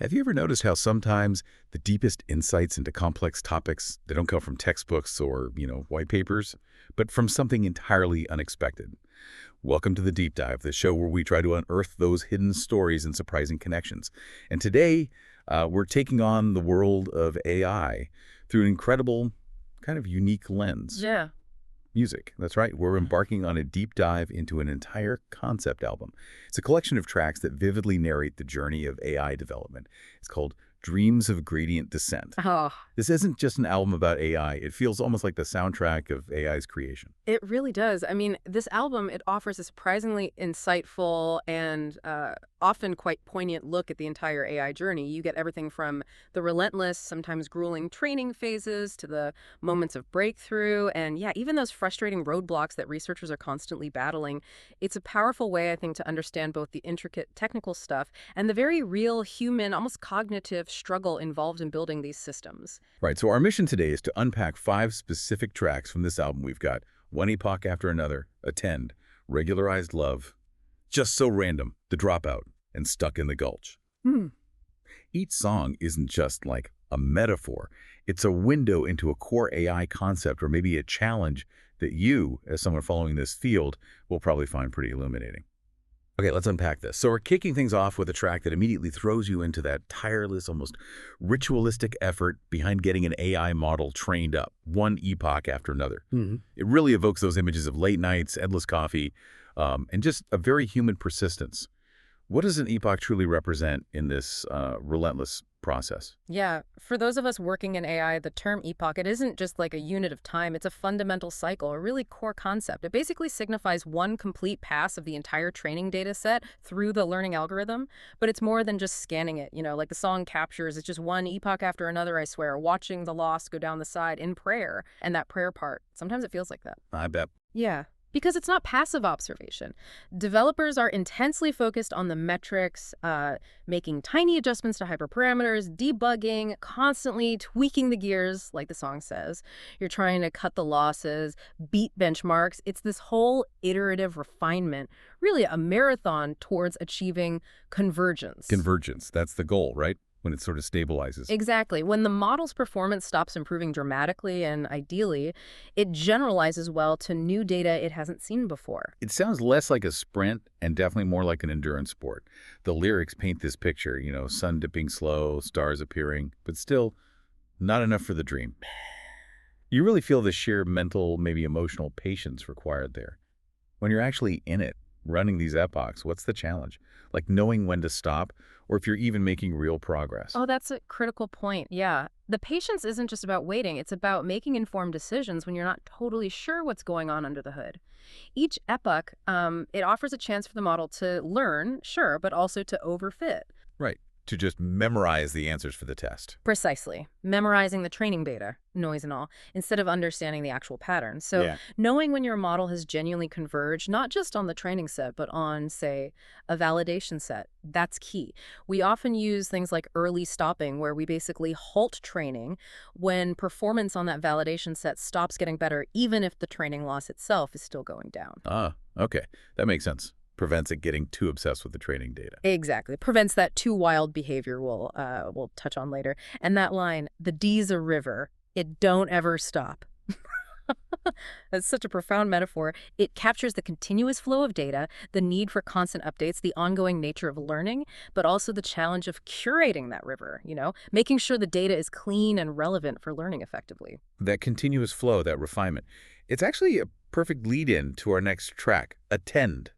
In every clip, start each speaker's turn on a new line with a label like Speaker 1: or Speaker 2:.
Speaker 1: Have you ever noticed how sometimes the deepest insights into complex topics, they don't come from textbooks or, white papers, but from something entirely unexpected? Welcome to the Deep Dive, the show where we try to unearth those hidden stories and surprising connections. And today, we're taking on the world of AI through an incredible, kind of unique lens.
Speaker 2: Yeah.
Speaker 1: Music. That's right. We're embarking on a deep dive into an entire concept album. It's a collection of tracks that vividly narrate the journey of AI development. It's called Dreams of Gradient Descent.
Speaker 2: Oh,
Speaker 1: This isn't just an album about AI. It feels almost like the soundtrack of AI's creation.
Speaker 2: it really does. I mean, this album, it offers a surprisingly insightful and often quite poignant look at the entire AI journey. You get everything from the relentless, sometimes grueling training phases to the moments of breakthrough and, yeah, even those frustrating roadblocks that researchers are constantly battling. It's a powerful way, I think, to understand both the intricate technical stuff and the very real human, almost cognitive struggle involved in building these systems.
Speaker 1: Right, so our mission today is to unpack 5 specific tracks from this album. We've got One Epoch After Another, Attend, Regularized Love, Just So Random, The Dropout, and Stuck in the Gulch.
Speaker 2: Hmm.
Speaker 1: Each song isn't just like a metaphor. It's a window into a core AI concept or maybe a challenge that you, as someone following this field, will probably find pretty illuminating. Okay, let's unpack this. So we're kicking things off with a track that immediately throws you into that tireless, almost ritualistic effort behind getting an AI model trained up, one epoch after another. It really evokes those images of late nights, endless coffee, and just a very human persistence. What does an epoch truly represent in this relentless process?
Speaker 2: Yeah, for those of us working in AI, the term epoch, it isn't just like a unit of time. It's a fundamental cycle, a really core concept. It basically signifies one complete pass of the entire training data set through the learning algorithm, but it's more than just scanning it. Like the song captures, it's just one epoch after another, I swear, watching the loss go down the side in prayer. And that prayer part, sometimes it feels like that.
Speaker 1: I bet.
Speaker 2: Yeah. Because it's not passive observation. Developers are intensely focused on the metrics, making tiny adjustments to hyperparameters, debugging, constantly tweaking the gears, like the song says. You're trying to cut the losses, beat benchmarks. It's this whole iterative refinement, really a marathon towards achieving convergence.
Speaker 1: Convergence, that's the goal, right? When it sort of stabilizes.
Speaker 2: Exactly. When the model's performance stops improving dramatically and ideally, it generalizes well to new data it hasn't seen before.
Speaker 1: It sounds less like a sprint and definitely more like an endurance sport. The lyrics paint this picture, sun dipping slow, stars appearing, but still not enough for the dream. You really feel the sheer mental, maybe emotional patience required there. When you're actually in it, running these epochs, what's the challenge? Like knowing when to stop, or if you're even making real progress.
Speaker 2: Oh, that's a critical point. Yeah. The patience isn't just about waiting. It's about making informed decisions when you're not totally sure what's going on under the hood. Each epoch, it offers a chance for the model to learn, sure, but also to overfit.
Speaker 1: Right. To just memorize the answers for the test.
Speaker 2: Precisely. Memorizing the training data, noise and all, instead of understanding the actual pattern. So
Speaker 1: Yeah.
Speaker 2: knowing when your model has genuinely converged, not just on the training set, but on, say, a validation set, that's key. We often use things like early stopping, where we basically halt training when performance on that validation set stops getting better, even if the training loss itself is still going down.
Speaker 1: Ah, okay. That makes sense. Prevents it getting too obsessed with the training data.
Speaker 2: Exactly. Prevents that too wild behavior we'll touch on later. And that line, the D's a river, it don't ever stop. That's such a profound metaphor. It captures the continuous flow of data, the need for constant updates, the ongoing nature of learning, but also the challenge of curating that river, making sure the data is clean and relevant for learning effectively.
Speaker 1: That continuous flow, that refinement. It's actually a perfect lead-in to our next track, Attend.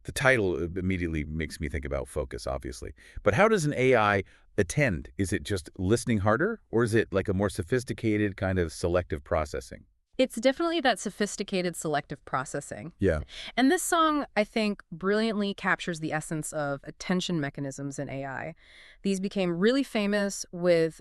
Speaker 1: The title immediately makes me think about focus, obviously. But how does an AI attend? Is it just listening harder, or is it like a more sophisticated kind of selective processing?
Speaker 2: It's definitely that sophisticated selective processing.
Speaker 1: Yeah.
Speaker 2: And this song, I think, brilliantly captures the essence of attention mechanisms in AI. These became really famous with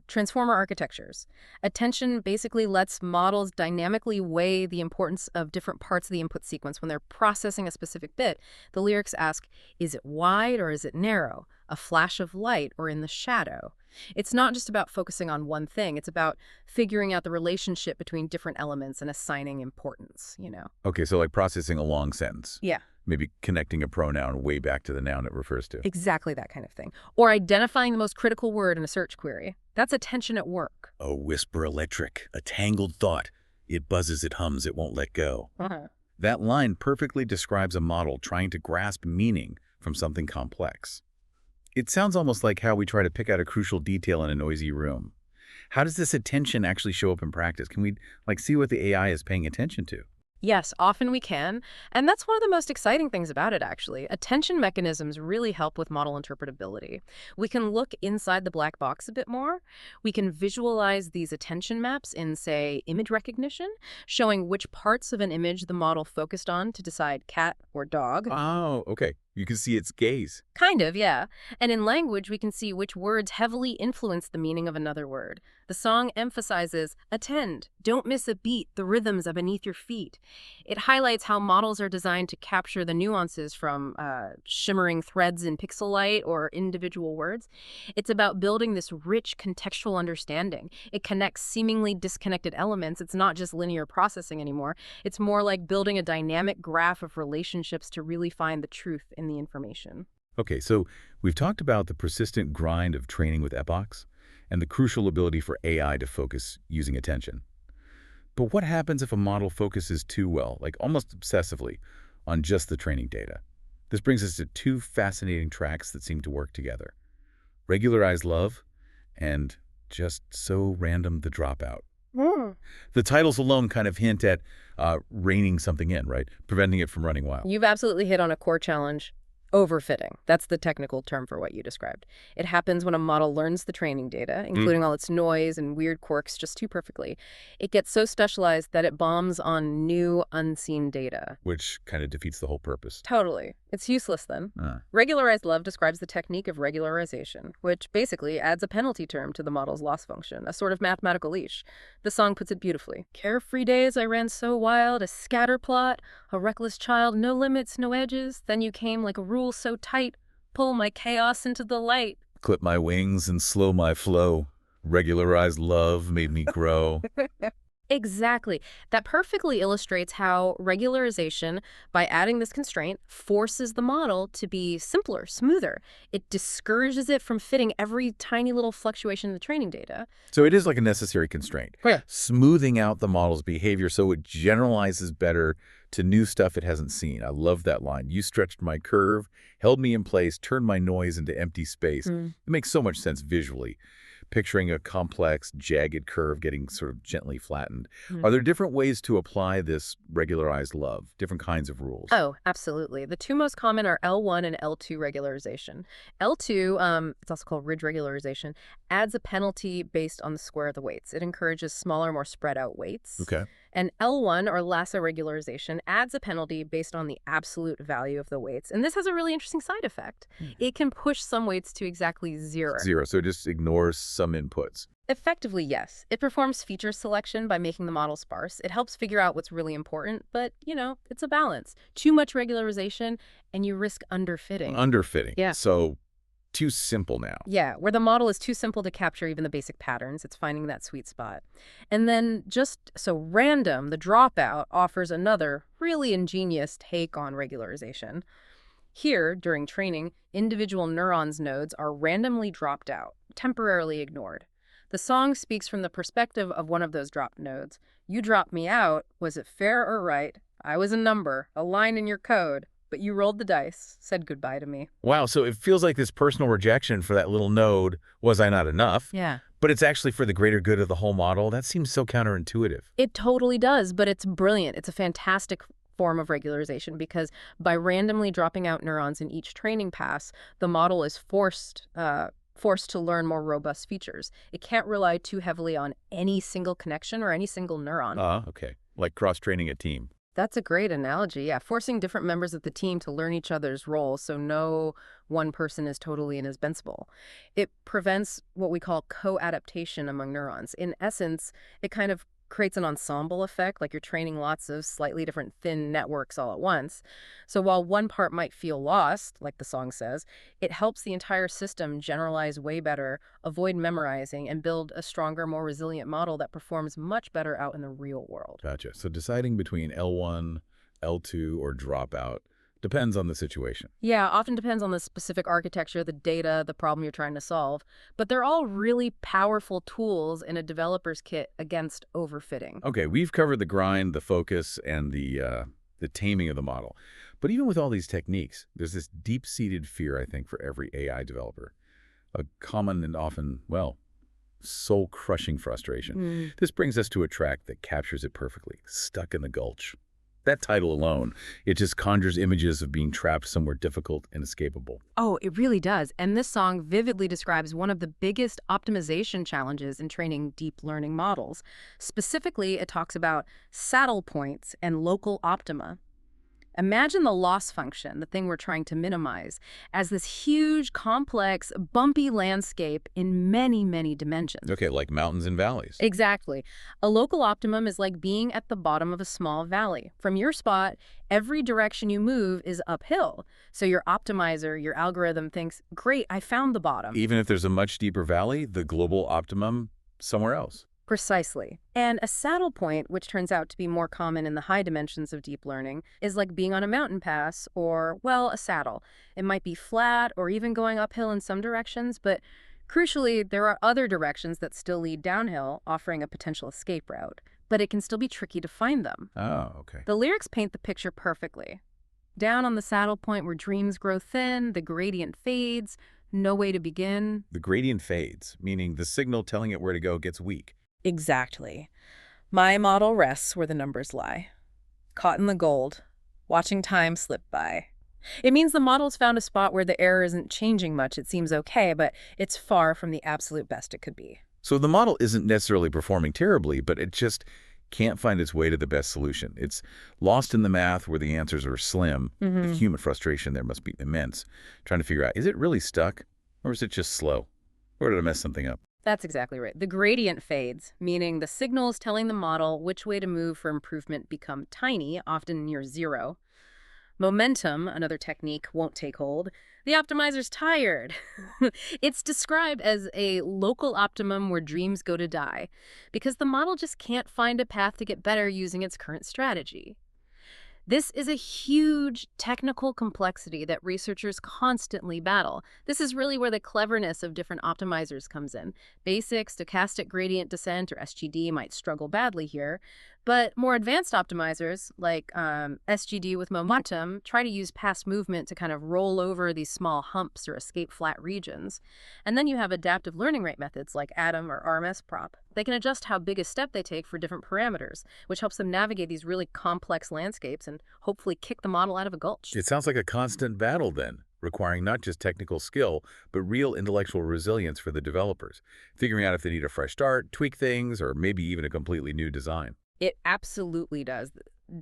Speaker 2: transformer architectures. Attention basically lets models dynamically weigh the importance of different parts of the input sequence when they're processing a specific bit. The lyrics ask, is it wide or is it narrow? A flash of light or in the shadow? It's not just about focusing on one thing. It's about figuring out the relationship between different elements and assigning importance.
Speaker 1: Okay, so like processing a long sentence.
Speaker 2: Yeah.
Speaker 1: Maybe connecting a pronoun way back to the noun it refers to.
Speaker 2: Exactly that kind of thing. Or identifying the most critical word in a search query. That's attention at work.
Speaker 1: A whisper electric, a tangled thought. It buzzes, it hums, it won't let go. That line perfectly describes a model trying to grasp meaning from something complex. It sounds almost like how we try to pick out a crucial detail in a noisy room. How does this attention actually show up in practice? Can we see what the AI is paying attention to?
Speaker 2: Yes, often we can. And that's one of the most exciting things about it, actually. Attention mechanisms really help with model interpretability. We can look inside the black box a bit more. We can visualize these attention maps in, say, image recognition, showing which parts of an image the model focused on to decide cat or dog.
Speaker 1: Oh, okay. You can see its gaze.
Speaker 2: Kind of, yeah. And in language, we can see which words heavily influence the meaning of another word. The song emphasizes, attend, don't miss a beat, the rhythms are beneath your feet. It highlights how models are designed to capture the nuances from shimmering threads in pixel light or individual words. It's about building this rich contextual understanding. It connects seemingly disconnected elements. It's not just linear processing anymore. It's more like building a dynamic graph of relationships to really find the truth in the information.
Speaker 1: Okay, so we've talked about the persistent grind of training with epochs and the crucial ability for AI to focus using attention. But what happens if a model focuses too well, like almost obsessively, on just the training data? This brings us to two fascinating tracks that seem to work together. Regularized love and just so random the dropout. The titles alone kind of hint at reining something in, right? Preventing it from running wild.
Speaker 2: You've absolutely hit on a core challenge. Overfitting. That's the technical term for what you described. It happens when a model learns the training data, including all its noise and weird quirks, just too perfectly. It gets so specialized that it bombs on new, unseen data.
Speaker 1: Which kind of defeats the whole purpose.
Speaker 2: Totally. It's useless then. Regularized love describes the technique of regularization, which basically adds a penalty term to the model's loss function, a sort of mathematical leash. The song puts it beautifully. Carefree days I ran so wild, a scatter plot, a reckless child, no limits, no edges. Then you came like a rule so tight, pull my chaos into the light.
Speaker 1: Clip my wings and slow my flow. Regularized love made me grow.
Speaker 2: Exactly. That perfectly illustrates how regularization, by adding this constraint, forces the model to be simpler, smoother. It discourages it from fitting every tiny little fluctuation in the training data.
Speaker 1: So it is like a necessary constraint.
Speaker 2: Yeah.
Speaker 1: Smoothing out the model's behavior so it generalizes better to new stuff it hasn't seen. I love that line. You stretched my curve, held me in place, turned my noise into empty space. It makes so much sense visually. Picturing a complex, jagged curve getting sort of gently flattened. Are there different ways to apply this regularized love, different kinds of rules?
Speaker 2: Oh, absolutely. The two most common are L1 and L2 regularization. L2, it's also called ridge regularization, adds a penalty based on the square of the weights. It encourages smaller, more spread out weights.
Speaker 1: Okay.
Speaker 2: And L1, or lasso regularization, adds a penalty based on the absolute value of the weights. And this has a really interesting side effect. It can push some weights to exactly zero.
Speaker 1: Zero, so it just ignores some inputs.
Speaker 2: Effectively, yes. It performs feature selection by making the model sparse. It helps figure out what's really important, but, it's a balance. Too much regularization, and you risk underfitting.
Speaker 1: Underfitting.
Speaker 2: Yeah.
Speaker 1: So too simple now.
Speaker 2: Yeah, where the model is too simple to capture even the basic patterns. It's finding that sweet spot. And then just so random, the dropout offers another really ingenious take on regularization. Here, during training, individual neurons nodes are randomly dropped out, temporarily ignored. The song speaks from the perspective of one of those dropped nodes. You dropped me out. Was it fair or right? I was a number, a line in your code. But you rolled the dice, said goodbye to me.
Speaker 1: Wow, so it feels like this personal rejection for that little node, was I not enough?
Speaker 2: Yeah.
Speaker 1: But it's actually for the greater good of the whole model. That seems so counterintuitive.
Speaker 2: It totally does, but it's brilliant. It's a fantastic form of regularization because by randomly dropping out neurons in each training pass, the model is forced to learn more robust features. It can't rely too heavily on any single connection or any single neuron.
Speaker 1: Okay. Like cross-training a team.
Speaker 2: That's a great analogy. Yeah, forcing different members of the team to learn each other's roles so no one person is totally indispensable. It prevents what we call co-adaptation among neurons. In essence, it kind of creates an ensemble effect, like you're training lots of slightly different thin networks all at once. So while one part might feel lost, like the song says, it helps the entire system generalize way better, avoid memorizing, and build a stronger, more resilient model that performs much better out in the real world.
Speaker 1: Gotcha. So deciding between L1, L2, or dropout Depends on the situation.
Speaker 2: Yeah, often depends on the specific architecture, the data, the problem you're trying to solve. But they're all really powerful tools in a developer's kit against overfitting.
Speaker 1: Okay, we've covered the grind, the focus, and the taming of the model. But even with all these techniques, there's this deep-seated fear, I think, for every AI developer. A common and often, well, soul-crushing frustration.
Speaker 2: Hmm.
Speaker 1: This brings us to a track that captures it perfectly, Stuck in the Gulch. That title alone, it just conjures images of being trapped somewhere difficult and inescapable.
Speaker 2: Oh, it really does. And this song vividly describes one of the biggest optimization challenges in training deep learning models. Specifically, it talks about saddle points and local optima. Imagine the loss function, the thing we're trying to minimize, as this huge, complex, bumpy landscape in many, many dimensions.
Speaker 1: Okay, like mountains and valleys.
Speaker 2: Exactly. A local optimum is like being at the bottom of a small valley. From your spot, every direction you move is uphill. So your optimizer, your algorithm thinks, great, I found the bottom.
Speaker 1: Even if there's a much deeper valley, the global optimum somewhere else.
Speaker 2: Precisely. And a saddle point, which turns out to be more common in the high dimensions of deep learning, is like being on a mountain pass or, well, a saddle. It might be flat or even going uphill in some directions, but crucially, there are other directions that still lead downhill, offering a potential escape route. But it can still be tricky to find them.
Speaker 1: Oh, okay.
Speaker 2: The lyrics paint the picture perfectly. Down on the saddle point where dreams grow thin, the gradient fades, no way to begin.
Speaker 1: The gradient fades, meaning the signal telling it where to go gets weak.
Speaker 2: Exactly. My model rests where the numbers lie. Caught in the gold, watching time slip by. It means the model's found a spot where the error isn't changing much. It seems okay, but it's far from the absolute best it could be.
Speaker 1: So the model isn't necessarily performing terribly, but it just can't find its way to the best solution. It's lost in the math where the answers are slim. The human frustration there must be immense, trying to figure out, is it really stuck, or is it just slow? Or did I mess something up?
Speaker 2: That's exactly right. The gradient fades, meaning the signals telling the model which way to move for improvement become tiny, often near zero. Momentum, another technique, won't take hold. The optimizer's tired. It's described as a local optimum where dreams go to die, because the model just can't find a path to get better using its current strategy. This is a huge technical complexity that researchers constantly battle. This is really where the cleverness of different optimizers comes in. Basic stochastic gradient descent, or SGD, might struggle badly here, but more advanced optimizers, like SGD with momentum, try to use past movement to kind of roll over these small humps or escape flat regions. And then you have adaptive learning rate methods like ADAM or RMS prop. They can adjust how big a step they take for different parameters, which helps them navigate these really complex landscapes and hopefully kick the model out of a gulch.
Speaker 1: It sounds like a constant battle then, requiring not just technical skill, but real intellectual resilience for the developers, figuring out if they need a fresh start, tweak things, or maybe even a completely new design.
Speaker 2: It absolutely does.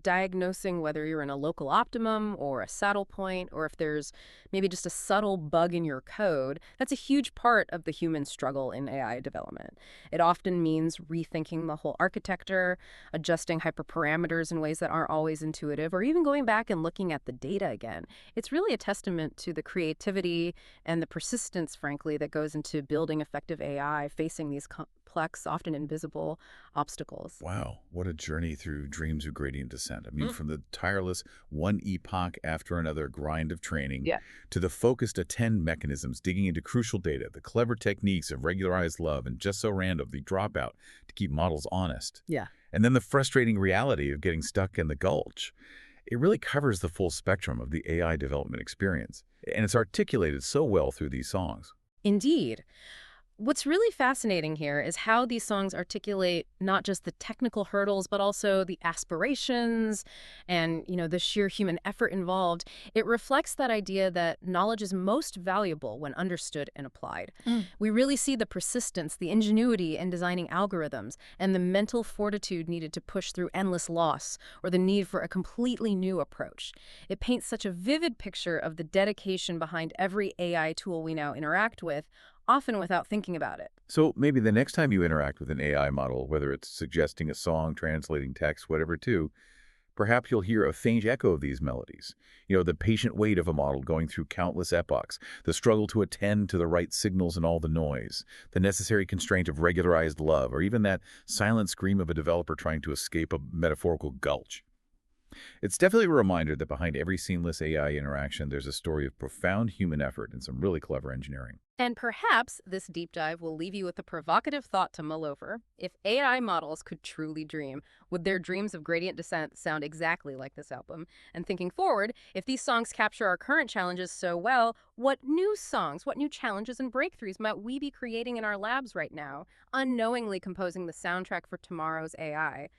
Speaker 2: Diagnosing whether you're in a local optimum or a saddle point, or if there's maybe just a subtle bug in your code, that's a huge part of the human struggle in AI development. It often means rethinking the whole architecture, adjusting hyperparameters in ways that aren't always intuitive, or even going back and looking at the data again. It's really a testament to the creativity and the persistence, frankly, that goes into building effective AI, facing these complex, often invisible obstacles.
Speaker 1: Wow, what a journey through dreams of gradient descent. I mean, from the tireless one epoch after another grind of training
Speaker 2: Yeah.
Speaker 1: to the focused attend mechanisms digging into crucial data, the clever techniques of regularized love and just so random, the dropout to keep models honest.
Speaker 2: Yeah.
Speaker 1: And then the frustrating reality of getting stuck in the gulch. It really covers the full spectrum of the AI development experience. And it's articulated so well through these songs.
Speaker 2: Indeed. What's really fascinating here is how these songs articulate not just the technical hurdles, but also the aspirations and, the sheer human effort involved. It reflects that idea that knowledge is most valuable when understood and applied. We really see the persistence, the ingenuity in designing algorithms, and the mental fortitude needed to push through endless loss or the need for a completely new approach. It paints such a vivid picture of the dedication behind every AI tool we now interact with, often without thinking about it.
Speaker 1: So maybe the next time you interact with an AI model, whether it's suggesting a song, translating text, whatever too, perhaps you'll hear a faint echo of these melodies. The patient wait of a model going through countless epochs, the struggle to attend to the right signals and all the noise, the necessary constraint of regularized love, or even that silent scream of a developer trying to escape a metaphorical gulch. It's definitely a reminder that behind every seamless AI interaction, there's a story of profound human effort and some really clever engineering.
Speaker 2: And perhaps this deep dive will leave you with a provocative thought to mull over. If AI models could truly dream, would their dreams of gradient descent sound exactly like this album? And thinking forward, if these songs capture our current challenges so well, what new songs, what new challenges and breakthroughs might we be creating in our labs right now, unknowingly composing the soundtrack for tomorrow's AI?